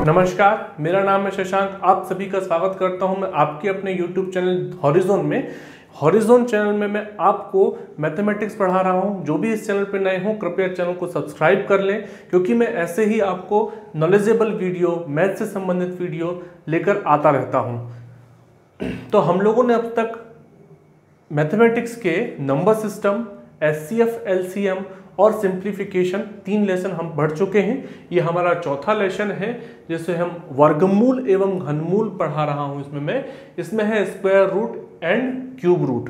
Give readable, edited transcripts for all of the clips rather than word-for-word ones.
नमस्कार, मेरा नाम है शशांक। आप सभी का स्वागत करता हूं मैं आपके अपने YouTube चैनल हॉरिजॉन में। हॉरिजॉन चैनल में मैं आपको मैथमेटिक्स पढ़ा रहा हूं। जो भी इस चैनल पर नए हों कृपया चैनल को सब्सक्राइब कर लें, क्योंकि मैं ऐसे ही आपको नॉलेजेबल वीडियो, मैथ से संबंधित वीडियो लेकर आता रहता हूं। तो हम लोगों ने अब तक मैथमेटिक्स के नंबर सिस्टम, HCF, LCM और सिंप्लीफिकेशन 3 लेसन हम पढ़ चुके हैं। ये हमारा चौथा लेसन है जिसे हम वर्गमूल एवं घनमूल पढ़ा रहा हूं। इसमें है square root and cube root.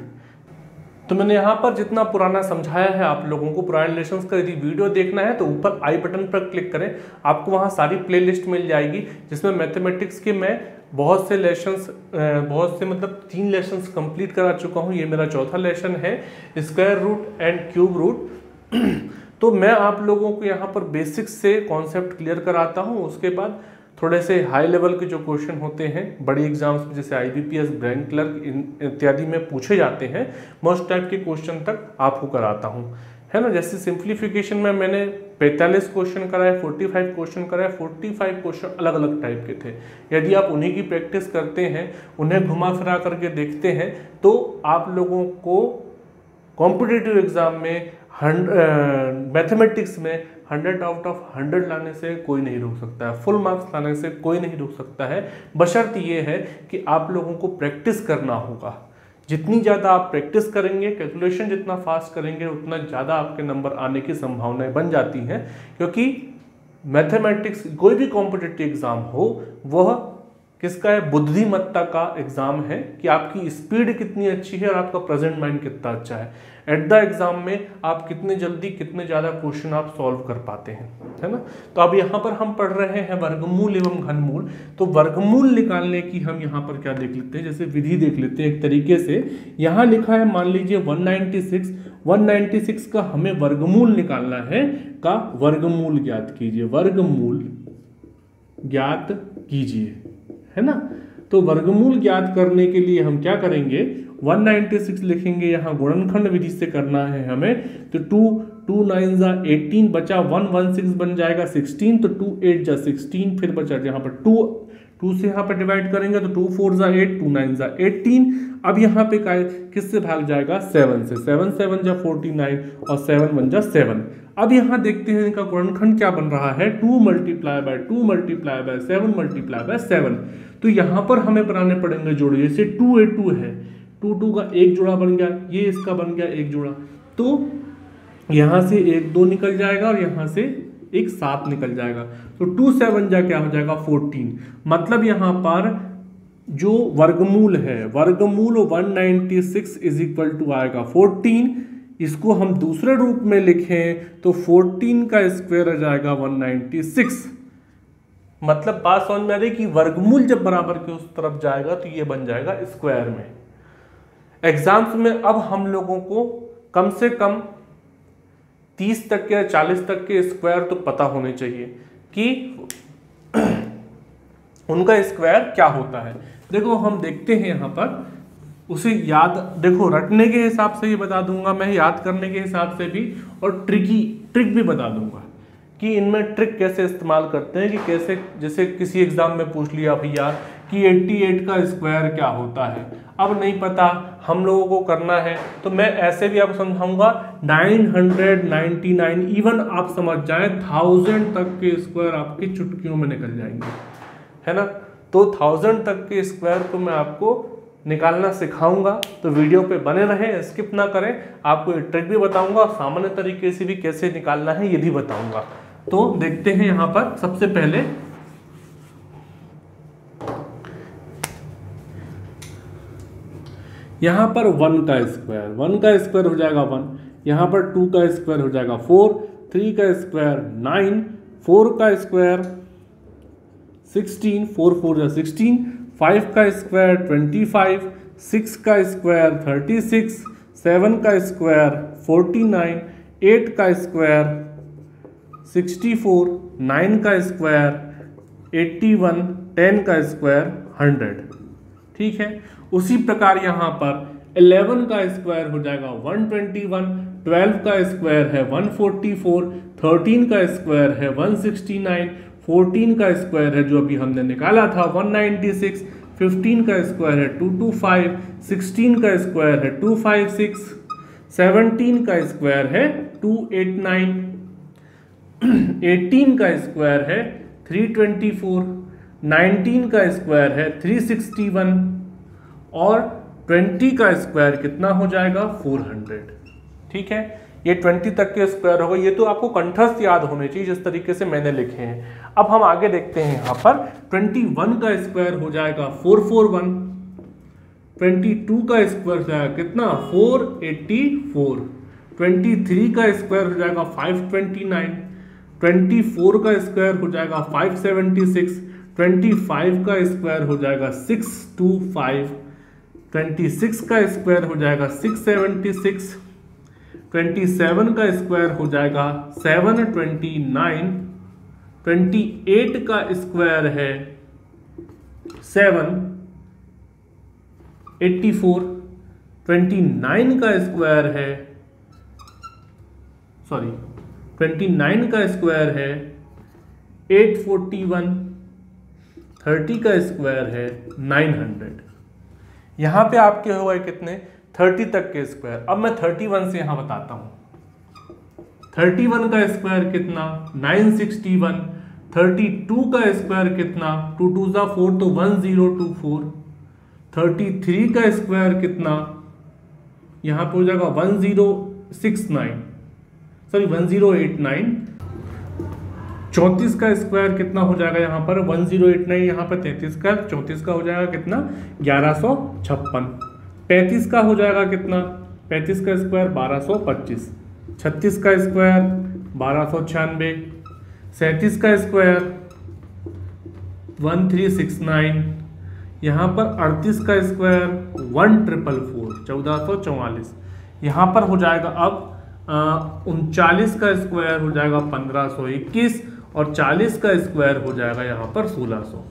तो मैंने यहाँ पर जितना पुराना समझाया है आप लोगों को, पुराने लेसन्स का यदि वीडियो देखना है तो ऊपर आई बटन पर क्लिक करें, आपको वहाँ सारी प्लेलिस्ट मिल जाएगी जिसमें मैथमेटिक्स के मैं बहुत से लेसन्स, मतलब 3 लेसन्स कंप्लीट करा चुका हूँ। ये मेरा चौथा लेसन है, square root and cube root. तो मैं आप लोगों को यहाँ पर बेसिक्स से कॉन्सेप्ट क्लियर कराता हूँ, उसके बाद थोड़े से हाई लेवल के जो क्वेश्चन होते हैं बड़ी एग्जाम्स में, जैसे IBPS, बैंक क्लर्क इत्यादि में पूछे जाते हैं, मोस्ट टाइप के क्वेश्चन तक आपको कराता हूँ, है ना। जैसे सिंप्लीफिकेशन में मैंने 45 क्वेश्चन कराए, 45 क्वेश्चन कराए। 45 क्वेश्चन अलग अलग टाइप के थे। यदि आप उन्हीं की प्रैक्टिस करते हैं, उन्हें घुमा फिरा करके देखते हैं, तो आप लोगों को कॉम्पिटिटिव एग्जाम में मैथमेटिक्स में 100 आउट ऑफ 100 लाने से कोई नहीं रोक सकता है, फुल मार्क्स लाने से कोई नहीं रोक सकता है। बशर्त ये है कि आप लोगों को प्रैक्टिस करना होगा। जितनी ज़्यादा आप प्रैक्टिस करेंगे, कैलकुलेशन जितना फास्ट करेंगे, उतना ज़्यादा आपके नंबर आने की संभावनाएं बन जाती हैं। क्योंकि मैथमेटिक्स कोई भी कॉम्पिटिटिव एग्जाम हो, वह किसका है? बुद्धिमत्ता का एग्जाम है कि आपकी स्पीड कितनी अच्छी है और आपका प्रेजेंट माइंड कितना अच्छा है। एट द एग्जाम में आप कितने जल्दी, कितने ज़्यादा क्वेश्चन आप सॉल्व कर पाते हैं, है ना। तो अब यहाँ पर हम पढ़ रहे हैं वर्गमूल एवं घनमूल। तो वर्गमूल निकालने की हम यहाँ पर क्या देख लेते हैं, जैसे विधि देख लेते हैं एक तरीके से। यहाँ लिखा है, मान लीजिए 196 का हमें वर्गमूल निकालना है, का वर्गमूल ज्ञात कीजिए, वर्गमूल ज्ञात कीजिए, है ना। तो वर्गमूल ज्ञात करने के लिए हम क्या करेंगे, 196 लिखेंगे, यहाँ गुणनखंड विधि से करना है हमें। तो 2 9 जा 18 बचा, 116 बन जाएगा 16, तो 2 8 जा 16, फिर बचा यहाँ पर 2 से यहाँ पर डिवाइड करेंगे तो 2 4 जा 8, 2 9 जा 18। अब यहाँ पे किससे भाग जाएगा? 7 से। 7 7 जा 49 और 7 1 जा 7। अब यहाँ देखते हैं इनका गुणनखंड क्या बन रहा है, 2 multiply by 2 multiply by 7 multiply by 7। तो यहाँ पर हमें बनाने पड़ेंगे जोड़े। जैसे 2 8 2 है, 2 2 का एक जोड़ा बन गया, ये इसका बन गया एक जोड़ा, तो यहाँ से 1 2 निकल जाएगा और यहाँ से एक 7 निकल जाएगा। तो 2 7 जा क्या हो जाएगा? 14। मतलब यहाँ पर जो वर्गमूल है, वर्गमूल 196 इज इक्वल टू आएगा 14। इसको हम दूसरे रूप में लिखें तो 14 का स्क्वायर आ जाएगा 196। मतलब बात समझ में आ रही कि वर्गमूल जब बराबर के उस तरफ जाएगा तो ये बन जाएगा स्क्वायर में। एग्जाम्स में अब हम लोगों को कम से कम 30 तक के 40 तक के स्क्वायर तो पता होने चाहिए कि उनका स्क्वायर क्या होता है। देखो हम देखते हैं यहाँ पर, उसे याद, देखो रटने के हिसाब से ये बता दूंगा मैं, याद करने के हिसाब से भी, और ट्रिक भी बता दूंगा कि इनमें ट्रिक कैसे इस्तेमाल करते हैं। कि कैसे, जैसे किसी एग्जाम में पूछ लिया भैया कि 88 का स्क्वायर क्या होता है, अब नहीं पता हम लोगों को करना है, तो मैं ऐसे भी आपको समझाऊंगा 999, इवन आप समझ जाएं 1000 तक के स्क्वायर आपके चुटकियों में निकल जाएंगे, है ना। तो 1000 तक के स्क्वायर को मैं आपको निकालना सिखाऊंगा, तो वीडियो पे बने रहें, स्किप ना करें। आपको ये ट्रिक भी बताऊंगा और सामान्य तरीके से भी कैसे निकालना है ये भी बताऊंगा। तो देखते हैं यहाँ पर सबसे पहले यहाँ पर 1 का स्क्वायर हो जाएगा 1, यहाँ पर 2 का स्क्वायर हो जाएगा 4, 3 का स्क्वायर 9, 4 का स्क्वायर 16, 4 4 जा 16, 5 का स्क्वायर 25, 6 का स्क्वायर 36, 7 का स्क्वायर 49, 8 का स्क्वायर 64, 9 का स्क्वायर 81, 10 का स्क्वायर 100। ठीक है, उसी प्रकार यहाँ पर 11 का स्क्वायर हो जाएगा 121, 12 का स्क्वायर है 144, 13 का स्क्वायर है 169, 14 का स्क्वायर है जो अभी हमने निकाला था 196, 15 का स्क्वायर है 225, 16 का स्क्वायर है 256, 17 का स्क्वायर है 289, 18 का स्क्वायर है 324, 19 का स्क्वायर है 361 और 20 का स्क्वायर कितना हो जाएगा 400। ठीक है, ये 20 तक के स्क्वायर होगा। ये तो आपको कंठस्थ याद होने चाहिए जिस तरीके से मैंने लिखे हैं। अब हम आगे देखते हैं, यहाँ पर 21 का स्क्वायर हो जाएगा 441, 22 का स्क्वायर हो जाएगा कितना 484, 23 का स्क्वायर हो जाएगा 529, 24 का स्क्वायर हो जाएगा 576, 25 का स्क्वायर हो जाएगा 625, 26 का स्क्वायर हो जाएगा 676, 27 का स्क्वायर हो जाएगा 729, 28 का स्क्वायर है 784, 29 का स्क्वायर है 29 का स्क्वायर है 841, 30 का स्क्वायर है 900। यहाँ पे आपके हो गए कितने 30 तक के स्क्वायर। अब मैं 31 से यहाँ बताता हूँ। 31 का स्क्वायर कितना 961, 32 का स्क्वायर कितना 2 2 4 तो 1024, 33 का स्क्वायर कितना यहाँ पे हो जाएगा 1089, 34 का स्क्वायर कितना हो जाएगा यहाँ पर 1089, यहाँ पर 33 का 34 का हो जाएगा कितना 1156, 35 का हो जाएगा कितना 35 का स्क्वायर 1225, 36 का स्क्वायर 1296, 37 का स्क्वायर 1369, यहाँ पर 38 का स्क्वायर 1444, 1444, यहाँ पर हो जाएगा अब 39 का स्क्वायर हो जाएगा 1521 और 40 का स्क्वायर हो जाएगा यहाँ पर 1600।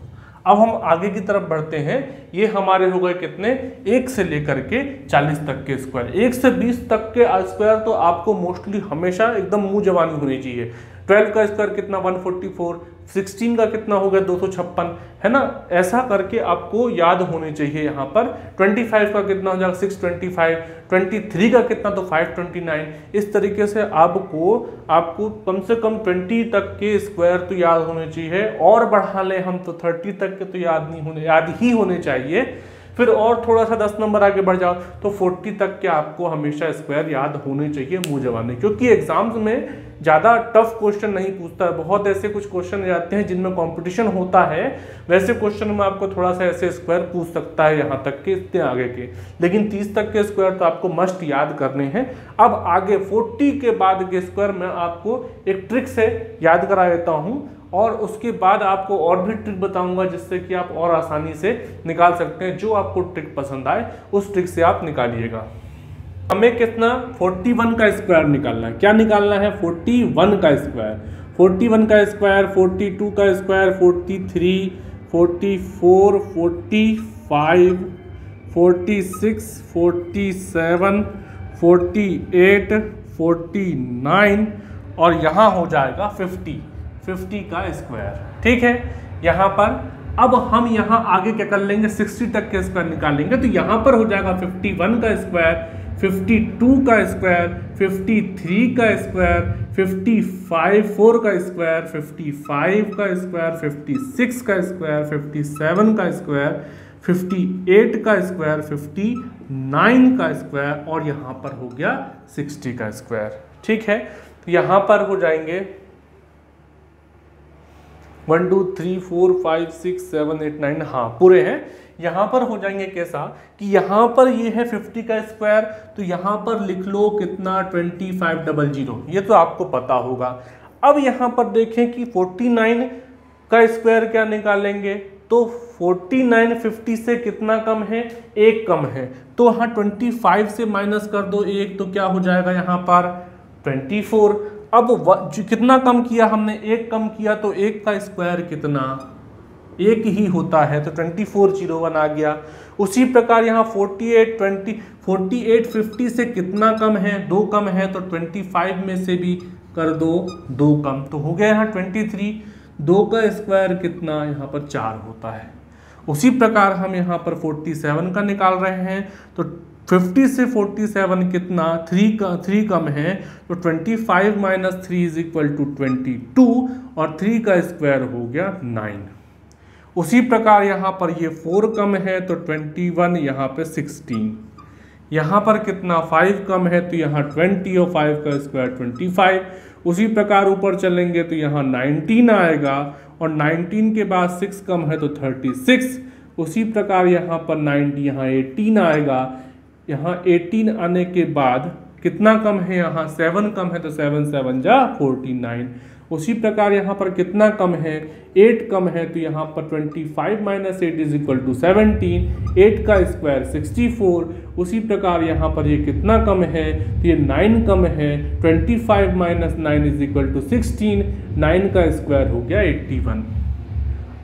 अब हम आगे की तरफ बढ़ते हैं। ये हमारे हो गए कितने 1 से लेकर के 40 तक के स्क्वायर। 1 से 20 तक के स्क्वायर तो आपको मोस्टली हमेशा एकदम मुंह जबानी होनी चाहिए। 12 का स्क्वायर कितना 144, 16 का कितना हो गया 256, है ना। ऐसा करके आपको याद होने चाहिए। यहाँ पर 25 का कितना हो जाएगा 625, 23 का कितना तो 529। इस तरीके से आपको कम से कम 20 तक के स्क्वायर तो याद होने चाहिए। और बढ़ा लें हम तो 30 तक के तो याद ही होने चाहिए। फिर और थोड़ा सा 10 नंबर आगे बढ़ जाओ तो 40 तक के आपको हमेशा स्क्वायर याद होने चाहिए मुंह जबानी, क्योंकि एग्जाम्स में ज़्यादा टफ क्वेश्चन नहीं पूछता है। बहुत ऐसे कुछ क्वेश्चन जाते हैं जिनमें कंपटीशन होता है, वैसे क्वेश्चन में आपको थोड़ा सा ऐसे स्क्वायर पूछ सकता है यहाँ तक के, इतने आगे के। लेकिन 30 तक के स्क्वायर तो आपको मस्ट याद करने हैं। अब आगे 40 के बाद के स्क्वायर मैं आपको एक ट्रिक से याद करा देता हूँ और उसके बाद आपको और भी ट्रिक बताऊंगा जिससे कि आप और आसानी से निकाल सकते हैं। जो आपको ट्रिक पसंद आए उस ट्रिक से आप निकालिएगा। हमें कितना 41 का स्क्वायर निकालना है। क्या निकालना है 41 का स्क्वायर। 41 का स्क्वायर 42 का स्क्वायर 43, 44, 45, 46, 47, 48, 49 और यहाँ हो जाएगा 50 का स्क्वायर। ठीक है, यहाँ पर अब हम यहाँ आगे क्या कर लेंगे 60 तक के स्क्वायर निकालेंगे। तो यहाँ पर हो जाएगा 51 का स्क्वायर, 52 का स्क्वायर, 53 का स्क्वायर, 4 का स्क्वायर, 55 का स्क्वायर, 56 का स्क्वायर, 57 का स्क्वायर, 58 का स्क्वायर, 59 का स्क्वायर और यहाँ पर हो गया 60 का स्क्वायर। ठीक है, तो यहाँ पर हो जाएंगे 1 2 3 4 5 6 7 8 9, हाँ पूरे हैं। यहाँ पर हो जाएंगे कैसा कि यहाँ पर ये है 50 का स्क्वायर, तो यहाँ पर लिख लो कितना 2500, ये तो आपको पता होगा। अब यहाँ पर देखें कि 49 का स्क्वायर क्या निकालेंगे, तो 49 50 से कितना कम है, 1 कम है। तो हाँ 25 से माइनस कर दो 1, तो क्या हो जाएगा यहाँ पर 24। अब कितना कम किया हमने, 1 कम किया, तो 1 का स्क्वायर कितना 1 ही होता है, तो 2401 आ गया। उसी प्रकार यहाँ 48 50 से कितना कम है, 2 कम है, तो 25 में से भी कर दो 2 कम, तो हो गया यहाँ 23। 2 का स्क्वायर कितना, यहाँ पर 4 होता है। उसी प्रकार हम यहाँ पर 47 का निकाल रहे हैं, तो 50 से 47 कितना, 3 कम है, तो 25 माइनस 3 इज इक्वल टू 22 और 3 का स्क्वायर हो गया 9। उसी प्रकार यहाँ पर ये 4 कम है तो 21, यहाँ पे 16, यहाँ पर कितना 5 कम है तो यहाँ 20 और 5 का स्क्वायर 25। उसी प्रकार ऊपर चलेंगे तो यहाँ 19 आएगा और 19 के बाद 6 कम है तो 36। उसी प्रकार यहाँ पर 90, यहाँ 18 आएगा, यहाँ 18 आने के बाद कितना कम है, यहाँ 7 कम है तो 7 7 जा 49। उसी प्रकार यहाँ पर कितना कम है, 8 कम है तो यहाँ पर 25 माइनस 8 इज इक्वल टू 17, 8 का स्क्वायर 64। उसी प्रकार यहाँ पर ये कितना कम है, तो ये 9 कम है, 25 माइनस 9 इज इक्वल टू 16, 9 का स्क्वायर हो गया 81।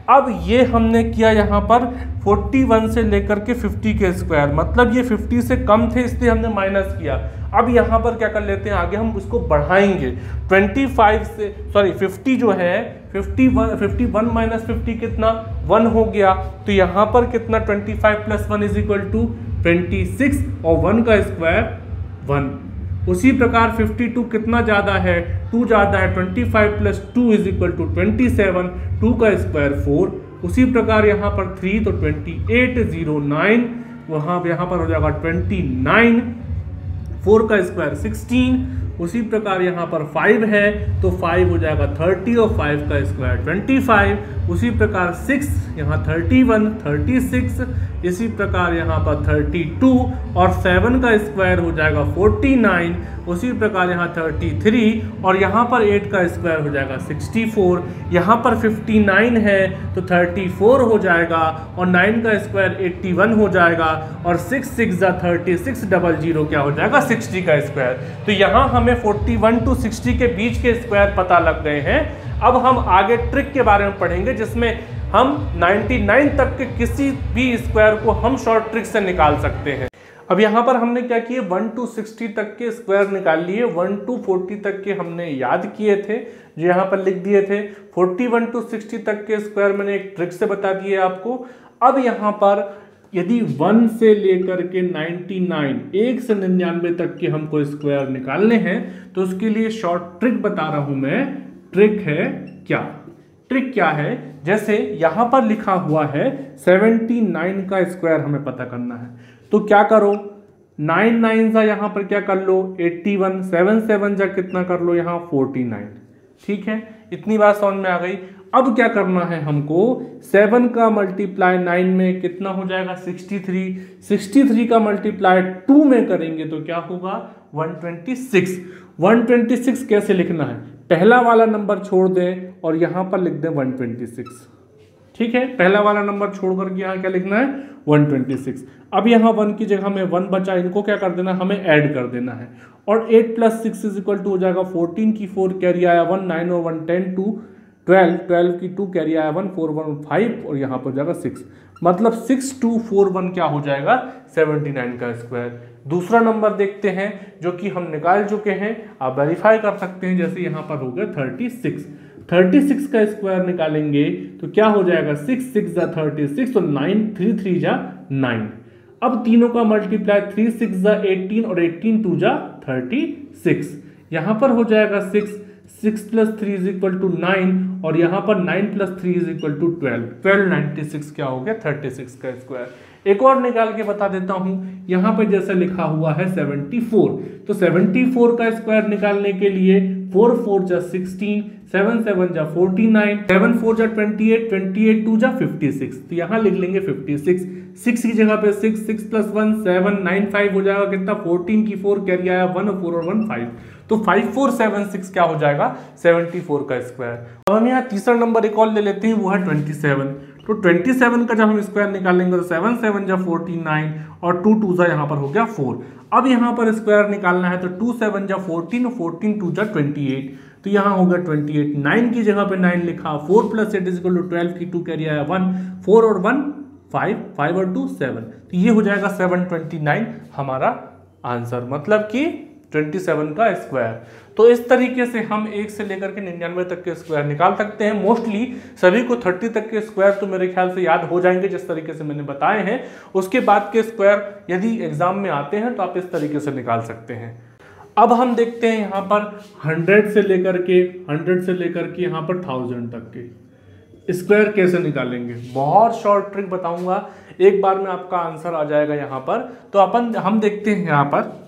अब ये हमने किया यहाँ पर 41 से लेकर के 50 के स्क्वायर, मतलब ये 50 से कम थे इसलिए हमने माइनस किया। अब यहाँ पर क्या कर लेते हैं, आगे हम उसको बढ़ाएंगे। 50 जो है 51 माइनस 50 कितना 1 हो गया, तो यहाँ पर कितना 25 प्लस 1 इज इक्वल टू 26 और 1 का स्क्वायर 1। उसी प्रकार 52 कितना ज़्यादा है, 2 ज़्यादा है, 25 प्लस 2 इज इक्वल टू 27, 2 का स्क्वायर 4। उसी प्रकार यहाँ पर 3 तो 28, 0 9, वहाँ यहाँ पर हो जाएगा 29, 4 का स्क्वायर 16। उसी प्रकार यहाँ पर 5 है तो 5 हो जाएगा 30 और 5 का स्क्वायर 25। उसी प्रकार 6 यहाँ 31, 36। इसी प्रकार यहाँ पर 32 और 7 का स्क्वायर हो जाएगा 49। उसी प्रकार यहाँ 33 और यहाँ पर 8 का स्क्वायर हो जाएगा 64। यहाँ पर 59 है तो 34 हो जाएगा और 9 का स्क्वायर 81 हो जाएगा और 6 6 36, 00 क्या हो जाएगा 60 का स्क्वायर। तो यहाँ हमें 41 to 60 के बीच के स्क्वायर पता लग गए हैं। अब हम आगे ट्रिक के बारे में पढ़ेंगे जिसमें हम 99 तक के किसी भी स्क्वायर को हम शॉर्ट ट्रिक से निकाल सकते हैं। अब यहाँ पर हमने क्या किए, 1 to 60 तक के स्क्वायर निकाल लिए, 1 to 40 तक के हमने याद किए थे जो यहाँ पर लिख दिए थे। 41 to 60 तक के स्क्वायर मैंने एक ट्रिक से बता दिए आपको। अब यहाँ पर यदि 1 से लेकर के 99, 1 से 99 तक के हमको स्क्वायर निकालने हैं तो उसके लिए शॉर्ट ट्रिक बता रहा हूं मैं। ट्रिक है क्या, ट्रिक क्या है, जैसे यहां पर लिखा हुआ है 79 का स्क्वायर हमें पता करना है, तो क्या करो 9 9 जा यहाँ पर क्या कर लो 81, 7 7 जा कितना कर लो यहाँ 49। ठीक है, इतनी बात समझ में आ गई। अब क्या करना है हमको, 7 का मल्टीप्लाई 9 में कितना हो जाएगा 63, 63 का मल्टीप्लाई 2 में करेंगे तो क्या होगा 126। 126 कैसे लिखना है, पहला वाला नंबर छोड़ दें और यहाँ पर लिख दें 126। ठीक है, पहला वाला नंबर छोड़ करके यहाँ क्या लिखना है 126। अब यहाँ 1 की जगह में 1 बचा, इनको क्या कर देना हमें ऐड कर देना है और 8 प्लस 6 इज इक्वल टू हो जाएगा 14 की 4 कैरी आया 1, 9 और 1 10, 2 12, 12 की 2 कैरी आया 1, 4 1 5 और यहाँ पर जाएगा 6, मतलब 6241 क्या हो जाएगा 79 का स्क्वायर। दूसरा नंबर देखते हैं जो कि हम निकाल चुके हैं, आप वेरीफाई कर सकते हैं, जैसे यहाँ पर हो गया 36। 36 का स्क्वायर निकालेंगे तो क्या हो जाएगा 6 6 जा 36 और 9 3 3 जा 9। अब तीनों का मल्टीप्लाई 3 6 जा 18 और 18 2 जा 36। यहाँ पर हो जाएगा 6 प्लस 3 इज इक्वल टू 9 और यहाँ पर 9 प्लस 3 इज इक्वल टू 12 96 क्या हो गया 36 का स्क्वायर। एक और निकाल के बता देता हूँ, यहाँ पर जैसे लिखा हुआ है 74, तो 74 का स्क्वायर निकालने के लिए 4 4 जा 16, 7 7 जा 49, 7 4 जा 28, 28 2 जा 56, तो यहाँ लिख लेंगे 56। 6 की जगह पे 6 6 प्लस 1 7 9 5 हो जाएगा कितना 14 की 4 कैरी आया 1 और 4 और 1 5, तो 5476 क्या हो जाएगा 74 का स्क्वायर। अब हम यहाँ तीसरा नंबर एक और ले लेते हैं, वो है 27। तो 27 का जब हम स्क्वायर निकालेंगे तो 7 7 जा 49 और 2 2 जा यहाँ पर हो गया 4। अब यहाँ पर स्क्वायर निकालना है तो 2 7 जा 14, 14 2 जा 28, तो यहाँ होगा 28। 9 की जगह पे 9 लिखा, 4 प्लस 8 इज इक्वल टू 12 की 2 कैरी आया 1, 4 और 1 5, 5 और 2 7, तो ये हो जाएगा 729 हमारा आंसर। मतलब कि 27 का स्क्वायर। तो इस तरीके से हम 1 से लेकर के 99 तक के स्क्वायर निकाल सकते हैं। मोस्टली सभी को 30 तक के स्क्वायर तो मेरे ख्याल से याद हो जाएंगे जिस तरीके से मैंने बताए हैं। उसके बाद के स्क्वायर यदि एग्जाम में आते हैं तो आप इस तरीके से निकाल सकते हैं। अब हम देखते हैं यहाँ पर 100 से लेकर के यहाँ पर 1000 तक के स्क्वायर कैसे निकालेंगे। बहुत शॉर्ट ट्रिक बताऊंगा, एक बार में आपका आंसर आ जाएगा यहाँ पर। तो हम देखते हैं यहाँ पर,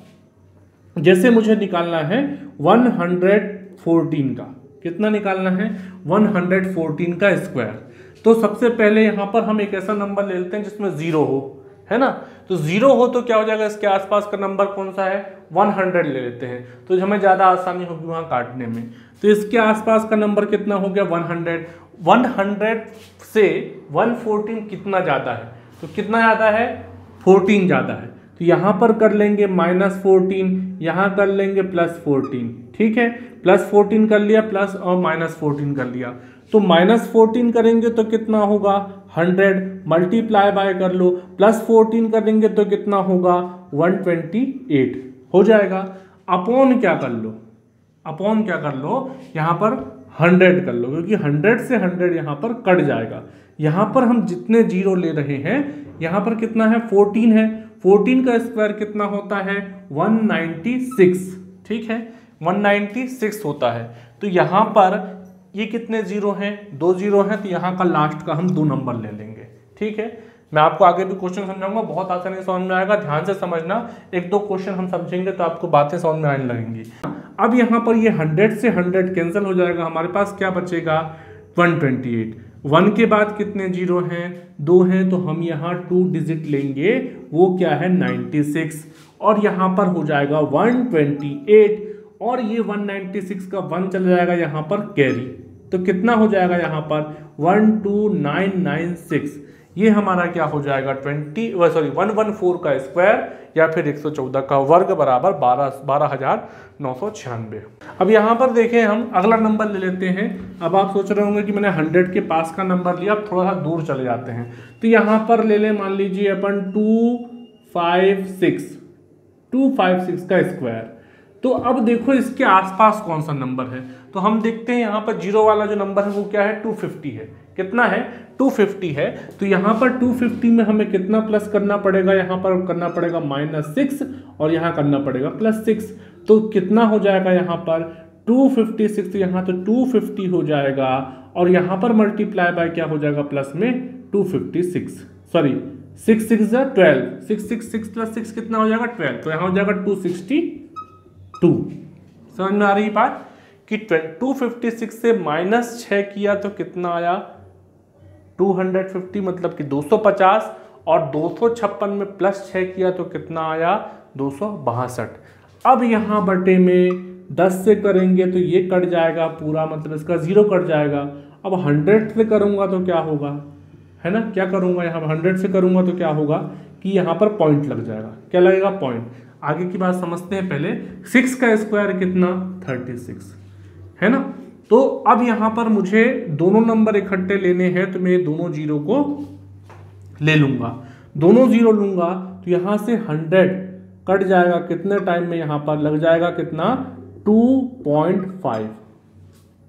जैसे मुझे निकालना है 114 का, कितना निकालना है 114 का स्क्वायर। तो सबसे पहले यहाँ पर हम एक ऐसा नंबर ले लेते हैं जिसमें 0 हो, है ना। तो 0 हो तो क्या हो जाएगा, इसके आसपास का नंबर कौन सा है 100 ले लेते हैं, तो हमें ज़्यादा आसानी होगी वहाँ काटने में। तो इसके आसपास का नंबर कितना हो गया 100। 100 से 114 कितना ज़्यादा है, तो कितना ज़्यादा है 14 ज़्यादा है। तो यहाँ पर कर लेंगे -14, यहाँ कर लेंगे +14, ठीक है। +14 कर लिया, प्लस और -14 कर लिया। तो -14 करेंगे तो कितना होगा 100, मल्टीप्लाई बाय कर लो, +14 करेंगे तो कितना होगा 128 हो जाएगा। अपॉन क्या कर लो, यहाँ पर 100 कर लो, क्योंकि 100 से 100 यहाँ पर कट जाएगा। यहाँ पर हम जितने जीरो ले रहे हैं, यहाँ पर कितना है 14 है, 14 का स्क्वायर कितना होता है 196, ठीक है 196 होता है। तो यहाँ पर ये कितने जीरो हैं, 2 जीरो हैं, तो यहाँ का लास्ट का हम 2 नंबर ले लेंगे, ठीक है। मैं आपको आगे भी क्वेश्चन समझाऊंगा, बहुत आसानी से समझ में आएगा, ध्यान से समझना। 1-2 क्वेश्चन हम समझेंगे तो आपको बातें समझ में आने लगेंगी। अब यहाँ पर ये 100 से 100 कैंसिल हो जाएगा, हमारे पास क्या बचेगा 128। 1 के बाद कितने जीरो हैं 2 हैं, तो हम यहाँ 2 डिजिट लेंगे, वो क्या है 96, और यहाँ पर हो जाएगा 128, और ये 196 का 1 चल जाएगा यहाँ पर कैरी, तो कितना हो जाएगा यहाँ पर 12996। ये हमारा क्या हो जाएगा 114 का स्क्वायर या फिर 114 का वर्ग बराबर 12,996। अब यहाँ पर देखें, हम अगला नंबर ले लेते हैं। अब आप सोच रहे होंगे कि मैंने 100 के पास का नंबर लिया, अब थोड़ा सा दूर चले जाते हैं। तो यहाँ पर ले लें, मान लीजिए अपन 256 का स्क्वायर। तो अब देखो इसके आसपास कौन सा नंबर है, तो हम देखते हैं यहाँ पर जीरो वाला जो नंबर है वो क्या है 250 है। कितना है 250 है। तो यहाँ पर 250 में हमें कितना प्लस करना पड़ेगा, यहाँ पर करना पड़ेगा -6 और यहाँ करना पड़ेगा +6। तो कितना हो जाएगा यहाँ पर 256, यहाँ तो 250 हो जाएगा, और यहाँ पर मल्टीप्लाई बाय क्या हो जाएगा प्लस में 256, सॉरी 6 6 12, 6 + 6 कितना हो जाएगा 12, तो यहाँ हो जाएगा 262। समझ में आ रही बात कि 256 से -6 किया तो कितना आया 250, मतलब कि 250, और 256 में +6 किया तो कितना आया 262। अब यहाँ बटे में 10 से करेंगे तो ये कट जाएगा पूरा, मतलब इसका 0 कट जाएगा। अब 100 से करूँगा तो क्या होगा, है ना, क्या करूँगा यहाँ 100 से करूँगा तो क्या होगा कि यहाँ पर पॉइंट लग जाएगा। क्या लगेगा पॉइंट। आगे की बात समझते हैं पहले। 6 का स्क्वायर कितना 36, है ना। तो अब यहाँ पर मुझे दोनों नंबर इकट्ठे लेने हैं, तो मैं दोनों जीरो को ले लूँगा, दोनों जीरो लूँगा तो यहाँ से 100 कट जाएगा, कितने टाइम में यहाँ पर लग जाएगा कितना 2.5,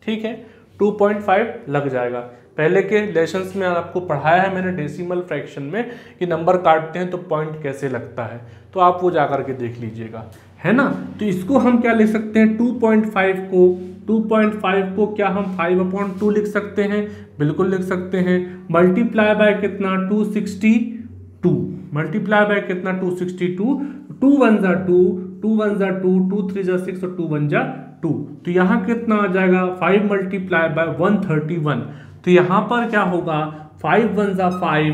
ठीक है 2.5 लग जाएगा। पहले के लेसन्स में आपको पढ़ाया है मैंने डेसिमल फ्रैक्शन में कि नंबर काटते हैं तो पॉइंट कैसे लगता है, तो आप वो जाकर के देख लीजिएगा, है ना। तो इसको हम क्या लिख सकते हैं 2.5 को क्या हम 5/2 लिख सकते हैं, बिल्कुल लिख सकते हैं। मल्टीप्लाई बाय कितना 262, मल्टीप्लाई बाय कितना 262, 2 1 जा 2, 2 1 जा 2, 2 3 जा 6 और 2 1 जा 2, तो यहाँ कितना आ जाएगा 5 मल्टीप्लाई बाय 131। तो यहाँ पर क्या होगा 5 1 जा 5,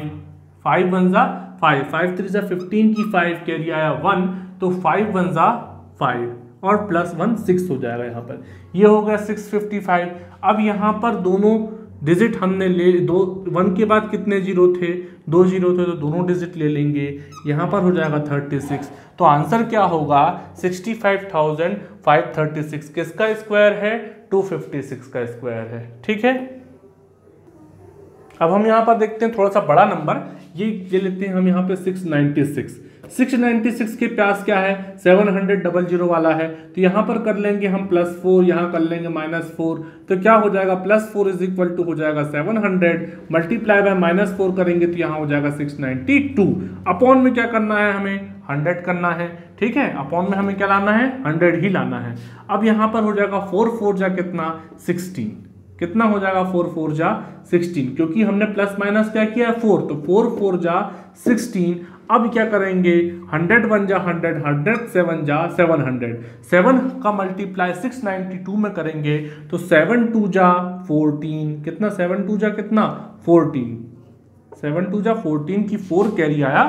5 1 जा 5, 5 3 जा 15 की 5 कैरी आया 1, तो 5 1 जा 5 और +1 6 हो जाएगा यहाँ पर, ये हो गया 655। अब यहाँ पर दोनों डिजिट हमने ले 1 के बाद कितने जीरो थे 2 जीरो थे, तो दोनों डिजिट ले लेंगे, यहाँ पर हो जाएगा 36। तो आंसर क्या होगा 65,536। किसका स्क्वायर है 256 का स्क्वायर है, ठीक है। अब हम यहाँ पर देखते हैं थोड़ा सा बड़ा नंबर, ये लेते हैं हम यहाँ पे 696। 696 के पास क्या है 700 वाला है, तो यहाँ पर कर लेंगे हम +4, यहाँ कर लेंगे -4, तो क्या हो जाएगा +4 इज इक्वल टू हो जाएगा 700 मल्टीप्लाई बाय -4 करेंगे तो यहाँ हो जाएगा 692। अपॉन में क्या करना है हमें 100 करना है, ठीक है, अपॉन में हमें क्या लाना है 100 ही लाना है। अब यहाँ पर हो जाएगा 4 4 जा कितना 16, कितना हो जाएगा 4 4 जा 16, क्योंकि हमने प्लस माइनस क्या किया 4, तो 4 4 जा 16। अब क्या करेंगे 100 1 जा 100, 100 7 जा 700, 7 का मल्टीप्लाई 692 में करेंगे तो 7 2 जा 14, कितना 7 2 जा कितना 14, 7 2 जा 14 की 4 कैरी आया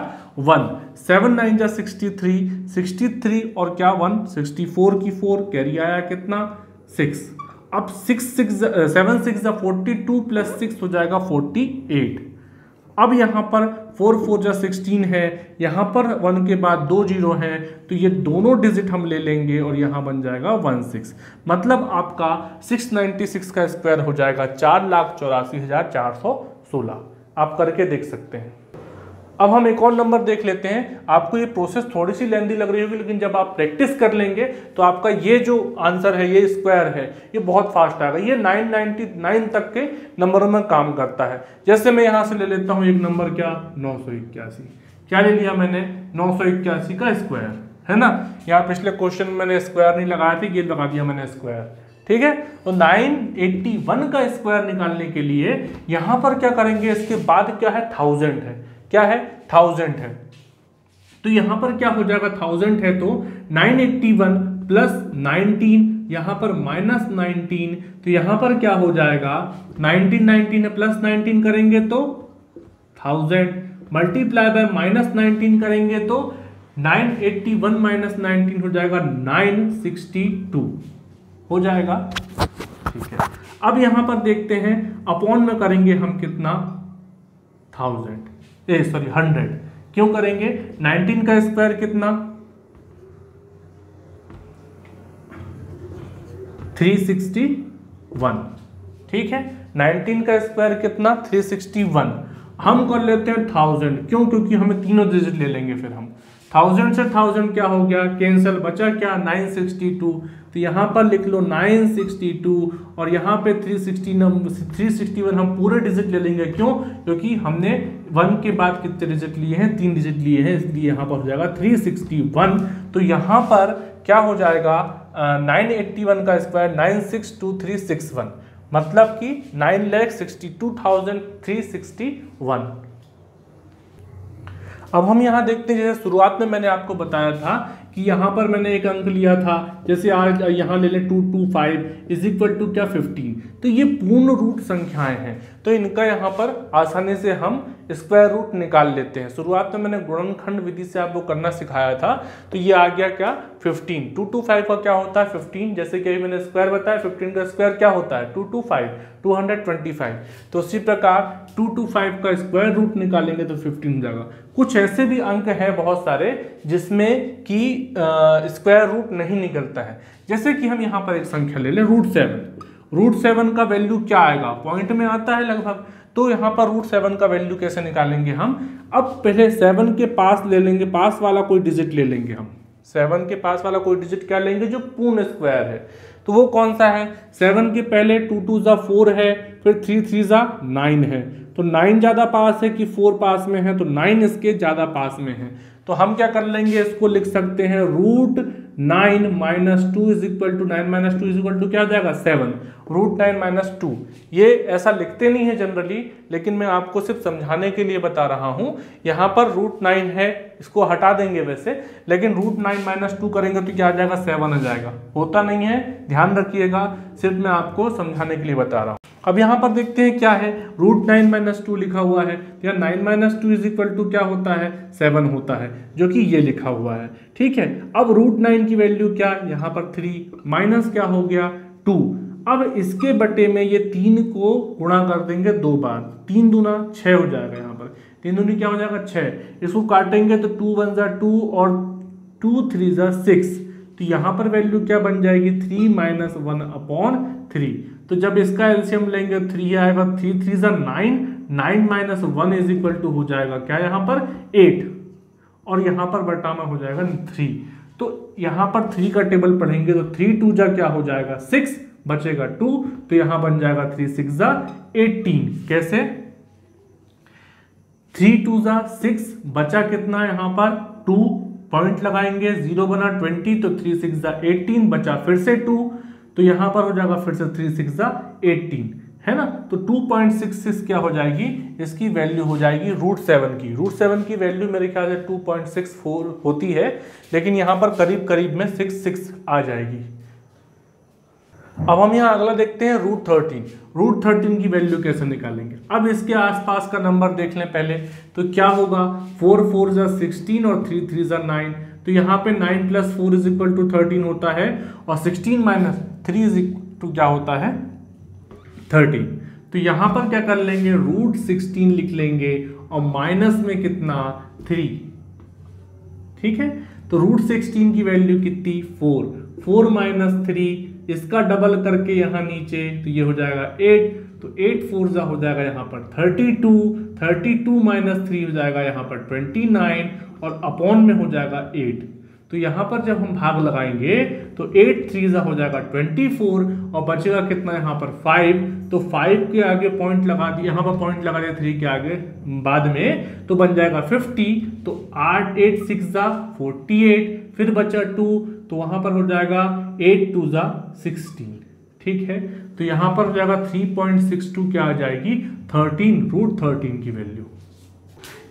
1, 7 9 जा 63, 63 और क्या 1 64 की 4 कैरी आया कितना 6। अब 7 6 जा 42 प्लस 6 हो जाएगा 48। अब यहाँ पर 4 4 जा 16 है, यहाँ पर 1 के बाद 2 0 हैं, तो ये दोनों डिजिट हम ले लेंगे और यहाँ बन जाएगा 16। मतलब आपका 696 का स्क्वायर हो जाएगा 4,84,416। आप करके देख सकते हैं। अब हम एक और नंबर देख लेते हैं। आपको ये प्रोसेस थोड़ी सी लेंदी लग रही होगी, लेकिन जब आप प्रैक्टिस कर लेंगे तो आपका ये जो आंसर है, ये स्क्वायर है, ये बहुत फास्ट आएगा। ये 999 तक के नंबरों में काम करता है। जैसे मैं यहाँ से ले लेता हूँ एक नंबर क्या 981, क्या ले लिया मैंने 981 का स्क्वायर, है ना। यहाँ पिछले क्वेश्चन में मैंने स्क्वायर नहीं लगाया था, ये लगा दिया मैंने स्क्वायर, ठीक है। तो 981 का स्क्वायर निकालने के लिए यहाँ पर क्या करेंगे, इसके बाद क्या है 1000 है, क्या है 1000 है, तो यहां पर क्या हो जाएगा 1000 है तो 981 प्लस 19, यहां पर -19, तो यहां पर क्या हो जाएगा 19 प्लस 19 करेंगे तो 1000 मल्टीप्लाई बाय -19 करेंगे तो 981 माइनस 19 हो जाएगा 962 हो जाएगा, ठीक है। अब यहां पर देखते हैं अपॉन में करेंगे हम कितना 100 क्यों करेंगे 19 का स्क्वायर कितना 361, ठीक है। 19 का स्क्वायर कितना 361, हम कर लेते हैं 1000, क्यों, क्योंकि हमें तीनों डिजिट ले लेंगे। फिर हम 1000 से 1000 क्या हो गया कैंसिल, बचा क्या 962, तो यहाँ पर लिख लो 962 और यहाँ पे 361 हम पूरे डिजिट ले लेंगे, क्यों, क्योंकि हमने 1 के बाद कितने डिजिट लिए हैं 3 डिजिट लिए हैं, इसलिए यहाँ पर हो जाएगा 361। तो यहाँ पर क्या हो जाएगा 981 का स्क्वायर 962361, मतलब कि 9,62,361। अब हम यहाँ देखते हैं, जैसे शुरुआत में मैंने आपको बताया था कि यहाँ पर मैंने एक अंक लिया था, जैसे आज यहाँ ले लें 225 इज इक्वल टू क्या 15, तो ये पूर्ण रूट संख्याएं हैं, तो इनका यहाँ पर आसानी से हम स्क्वायर रूट निकाल लेते हैं। शुरुआत में मैंने गुणनखंड विधि से आपको करना सिखाया था, तो ये आ गया क्या 15, 225 का क्या होता है 15, जैसे कि अभी मैंने स्क्वायर बताया 15 का स्क्वायर क्या होता है 225, 225, तो उसी प्रकार 225 का स्क्वायर रूट निकालेंगे तो 15 हो जाएगा। कुछ ऐसे भी अंक हैं बहुत सारे जिसमें कि स्क्वायर रूट नहीं निकलता है, जैसे कि हम यहाँ पर एक संख्या ले लें √7 का वैल्यू क्या आएगा, पॉइंट में आता है लगभग, तो यहाँ पर √7 का वैल्यू कैसे निकालेंगे हम, अब पहले 7 के पास ले लेंगे, पास वाला कोई डिजिट ले लेंगे हम, 7 के पास वाला कोई डिजिट क्या लेंगे जो पूर्ण स्क्वायर है, तो वो कौन सा है 7 के पहले 2 2 जा 4 है, फिर 3 3 जा 9 है, तो 9 ज़्यादा पास है कि 4 पास में है, तो 9 इसके ज़्यादा पास में है, तो हम क्या कर लेंगे इसको लिख सकते हैं √9 minus 2 is equal to 9 minus 2 is equal to क्या आ जाएगा 7, √9 माइनस 2। ये ऐसा लिखते नहीं है जनरली, लेकिन मैं आपको सिर्फ समझाने के लिए बता रहा हूँ। यहाँ पर √9 है, इसको हटा देंगे वैसे, लेकिन √9 माइनस 2 करेंगे तो क्या आ जाएगा 7 आ जाएगा, होता नहीं है, ध्यान रखिएगा, सिर्फ मैं आपको समझाने के लिए बता रहा हूँ। अब यहाँ पर देखते हैं क्या है √9 माइनस 2 लिखा हुआ है, या 9 माइनस 2 इज इक्वल टू क्या होता है 7 होता है, जो कि ये लिखा हुआ है, ठीक है। अब √9 की वैल्यू क्या, यहाँ पर 3 माइनस क्या हो गया 2, अब इसके बटे में ये 3 को गुणा कर देंगे 2 बार, 3 दूना 6 हो जाएगा, यहाँ पर 3 दूनी क्या हो जाएगा 6, इसको काटेंगे तो 2 1 जा 2 और 2 3 जा 6, तो यहाँ पर वैल्यू क्या बन जाएगी 3 माइनस 1/3, तो जब इसका एलसीएम लेंगे 3 आएगा, 3 3 जा 9, 9 माइनस 1 इज इक्वल टू हो जाएगा क्या यहाँ पर 8, और यहाँ पर बटा में हो जाएगा 3। तो यहाँ पर 3 का टेबल पढ़ेंगे तो 3 2 जा क्या हो जाएगा 6, बचेगा 2, तो यहाँ बन जाएगा 3 6 जा 18। कैसे 3 2 जा 6, बचा कितना यहाँ पर 2, पॉइंट लगाएंगे 0 बना 20, तो 3 6 जा 18, बचा फिर से 2, तो यहाँ पर हो जाएगा फिर से 3 6 जा 18, है ना। तो 2.66 क्या हो जाएगी, इसकी वैल्यू हो जाएगी √7 की। √7 की वैल्यू मेरे ख्याल से 2.64 होती है, लेकिन यहाँ पर करीब करीब में 6 आ जाएगी। अब हम यहाँ अगला देखते हैं √13। √13 की वैल्यू कैसे निकालेंगे। अब इसके आसपास का नंबर देख लें पहले, तो क्या होगा 4 4 जा 16 और 3 3 जा 9, तो यहाँ पे 9 + 4 = 13 होता है, और 16 - 3 = क्या होता है 30। तो यहाँ पर क्या कर लेंगे √16 लिख लेंगे, और माइनस में कितना 3, ठीक है। तो √16 की वैल्यू कितनी 4, 4 - 3, इसका डबल करके यहाँ नीचे, तो ये हो जाएगा 8, तो 8 4 जा हो जाएगा यहाँ पर 32, 32 - 3 हो जाएगा यहाँ पर 29, और अपॉन में हो जाएगा 8। तो यहाँ पर जब हम भाग लगाएंगे तो 8 3 जा हो जाएगा 24, और बचेगा कितना यहाँ पर 5, तो 5 के आगे पॉइंट लगा दिया, यहाँ पर पॉइंट लगा दिया 3 के आगे बाद में, तो बन जाएगा 50, तो 8 8 6 जा 48, फिर बचा 2, तो वहां पर हो जाएगा 8 2 जा 16, ठीक है। तो यहाँ पर हो जाएगा 3.62 क्या आ जाएगी 13, √13 की वैल्यू।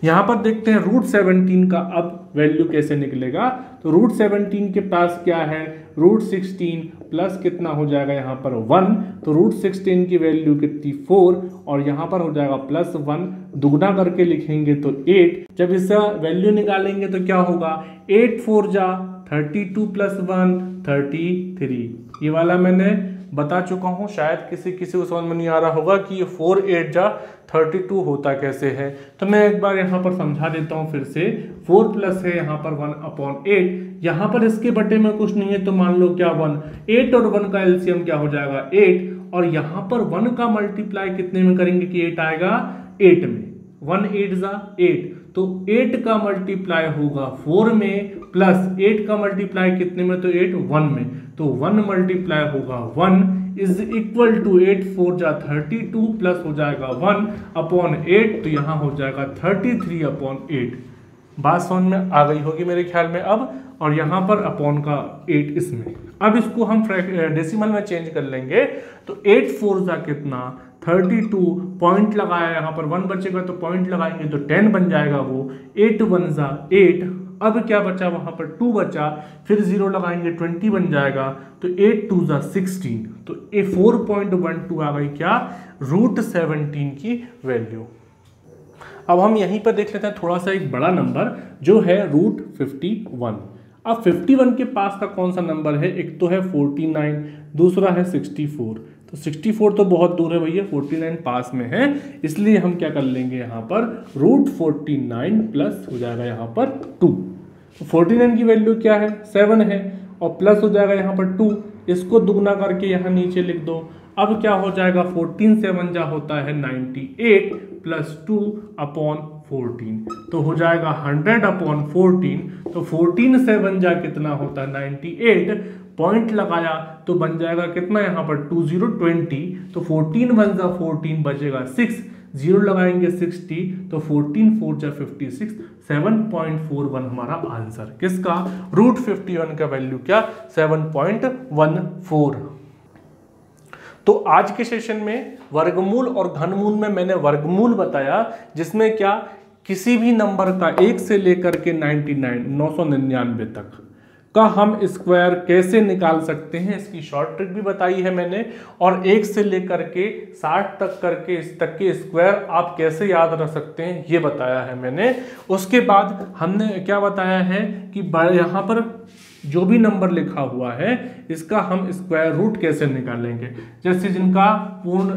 यहाँ पर देखते हैं √17 का अब वैल्यू कैसे निकलेगा। तो √17 के पास क्या है √16 प्लस कितना हो जाएगा यहाँ पर 1, तो √16 की वैल्यू कितनी 4, और यहाँ पर हो जाएगा +1, दुगना करके लिखेंगे तो 8। जब इसका वैल्यू निकालेंगे तो क्या होगा 8 4 जा 32 + 1 33। ये वाला मैंने बता चुका हूँ, शायद किसी को समझ में नहीं आ रहा होगा कि ये 4 8 जा 32 होता कैसे है। तो मैं एक बार यहाँ पर समझा देता हूँ फिर से। 4 प्लस है यहाँ पर 1/8, यहाँ पर इसके बटे में कुछ नहीं है, तो मान लो क्या 1, 8 और 1 का एलसीएम क्या हो जाएगा 8, और यहाँ पर 1 का मल्टीप्लाई कितने में करेंगे कि 8 आएगा 8 में, 1 8 जा 8, तो 8 का मल्टीप्लाई होगा 4 में, प्लस 8 का मल्टीप्लाई कितने में, तो 8 1 में, तो 1 मल्टीप्लाई होगा 1 = 8 4 जा 32, प्लस हो जाएगा 1/8, तो यहाँ हो जाएगा 33/8। बात समझ में आ गई होगी मेरे ख्याल में अब, और यहाँ पर अपॉन का 8 इसमें। अब इसको हम डेसिमल में चेंज कर लेंगे, तो 8 4 जा कितना 32, पॉइंट लगाया यहाँ पर 1 बचेगा, तो पॉइंट लगाएंगे तो 10 बन जाएगा वो, 8 1 जा 8। अब क्या बचा वहां पर 2 बचा, फिर 0 लगाएंगे 20 बन जाएगा, तो 8 2 जा 16, तो ये 4.12 आ गई क्या √17 की वैल्यू। अब हम यहीं पर देख लेते हैं थोड़ा सा एक बड़ा नंबर जो है √51। अब 51 के पास का कौन सा नंबर है, एक तो है 49, दूसरा है 64। तो 64 तो बहुत दूर है भैया, 49 पास में है, इसलिए हम क्या कर लेंगे यहाँ पर √49 प्लस हो जाएगा यहाँ पर 2। तो 49 की वैल्यू क्या है 7 है, और प्लस हो जाएगा यहाँ पर 2, इसको दुगना करके यहाँ नीचे लिख दो। अब क्या हो जाएगा 14 7 जा होता है 98 प्लस 2/14, तो हो जाएगा 100/14, तो 14 7 जा कितना होता है 98, पॉइंट लगाया तो बन जाएगा कितना यहाँ पर 20 तो 14 1 जा 14 बचेगा 6, 0 लगाएंगे 60, तो 14 4 जा 56, 7.41 हमारा आंसर किसका √51 का वैल्यू क्या 7.14। तो आज के सेशन में वर्गमूल और घनमूल में मैंने वर्गमूल बताया, जिसमें क्या किसी भी नंबर का 1 से लेकर के 999 तक का हम स्क्वायर कैसे निकाल सकते हैं, इसकी शॉर्ट ट्रिक भी बताई है मैंने, और 1 से लेकर के 60 तक के स्क्वायर आप कैसे याद रख सकते हैं ये बताया है मैंने। उसके बाद हमने क्या बताया है कि यहाँ पर जो भी नंबर लिखा हुआ है इसका हम स्क्वायर रूट कैसे निकालेंगे, जैसे जिनका पूर्ण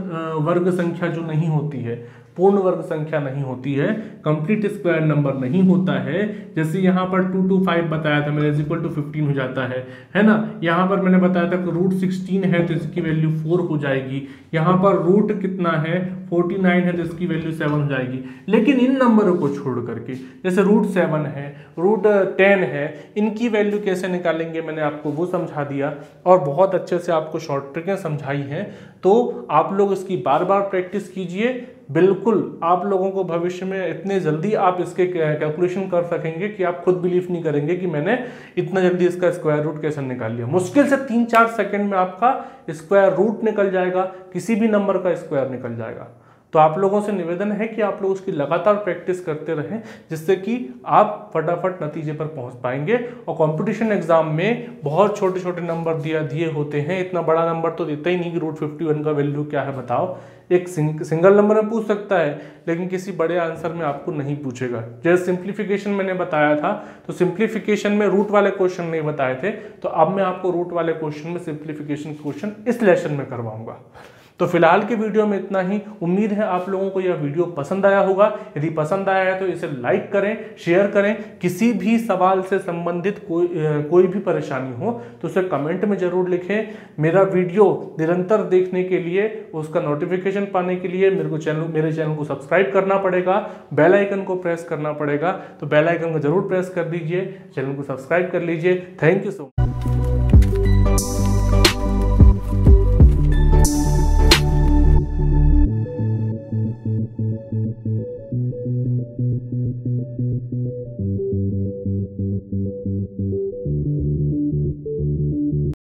वर्ग संख्या जो नहीं होती है, पूर्ण वर्ग संख्या नहीं होती है, कंप्लीट स्क्वायर नंबर नहीं होता है। जैसे यहाँ पर 2 to 5 बताया था मैंने, इक्वल टू 15 हो जाता है ना। यहाँ पर मैंने बताया था कि रूट 16 है तो इसकी वैल्यू 4 हो जाएगी। यहाँ पर रूट कितना है 49 है तो इसकी वैल्यू 7 हो जाएगी। लेकिन इन नंबरों को छोड़ करके, जैसे रूट 7 है, रूट 10 है, इनकी वैल्यू कैसे निकालेंगे मैंने आपको वो समझा दिया और बहुत अच्छे से आपको शॉर्ट ट्रिकें समझाई हैं। तो आप लोग इसकी बार बार प्रैक्टिस कीजिए, बिल्कुल आप लोगों को भविष्य में इतने जल्दी आप इसके कैलकुलेशन कर सकेंगे कि आप खुद बिलीव नहीं करेंगे कि मैंने इतना जल्दी इसका स्क्वायर रूट कैसे निकाल लिया। मुश्किल से 3-4 सेकंड में आपका स्क्वायर रूट निकल जाएगा, किसी भी नंबर का स्क्वायर निकल जाएगा। तो आप लोगों से निवेदन है कि आप लोग उसकी लगातार प्रैक्टिस करते रहें, जिससे कि आप फटाफट नतीजे पर पहुंच पाएंगे। और कंपटीशन एग्जाम में बहुत छोटे छोटे नंबर दिए होते हैं, इतना बड़ा नंबर तो देता ही नहीं कि रूट 51 का वैल्यू क्या है बताओ। एक सिंगल नंबर में पूछ सकता है, लेकिन किसी बड़े आंसर में आपको नहीं पूछेगा। जैसे सिंप्लीफिकेशन मैंने बताया था, तो सिंप्लीफिकेशन में रूट वाले क्वेश्चन नहीं बताए थे, तो अब मैं आपको रूट वाले क्वेश्चन में सिंप्लीफिकेशन क्वेश्चन इस लेसन में करवाऊंगा। तो फिलहाल के वीडियो में इतना ही। उम्मीद है आप लोगों को यह वीडियो पसंद आया होगा। यदि पसंद आया है तो इसे लाइक करें, शेयर करें। किसी भी सवाल से संबंधित कोई भी परेशानी हो तो उसे कमेंट में जरूर लिखें। मेरा वीडियो निरंतर देखने के लिए, उसका नोटिफिकेशन पाने के लिए मेरे चैनल को सब्सक्राइब करना पड़ेगा, बेल आइकन को प्रेस करना पड़ेगा। तो बेल आइकन को जरूर प्रेस कर दीजिए, चैनल को सब्सक्राइब कर लीजिए। Thank you so much.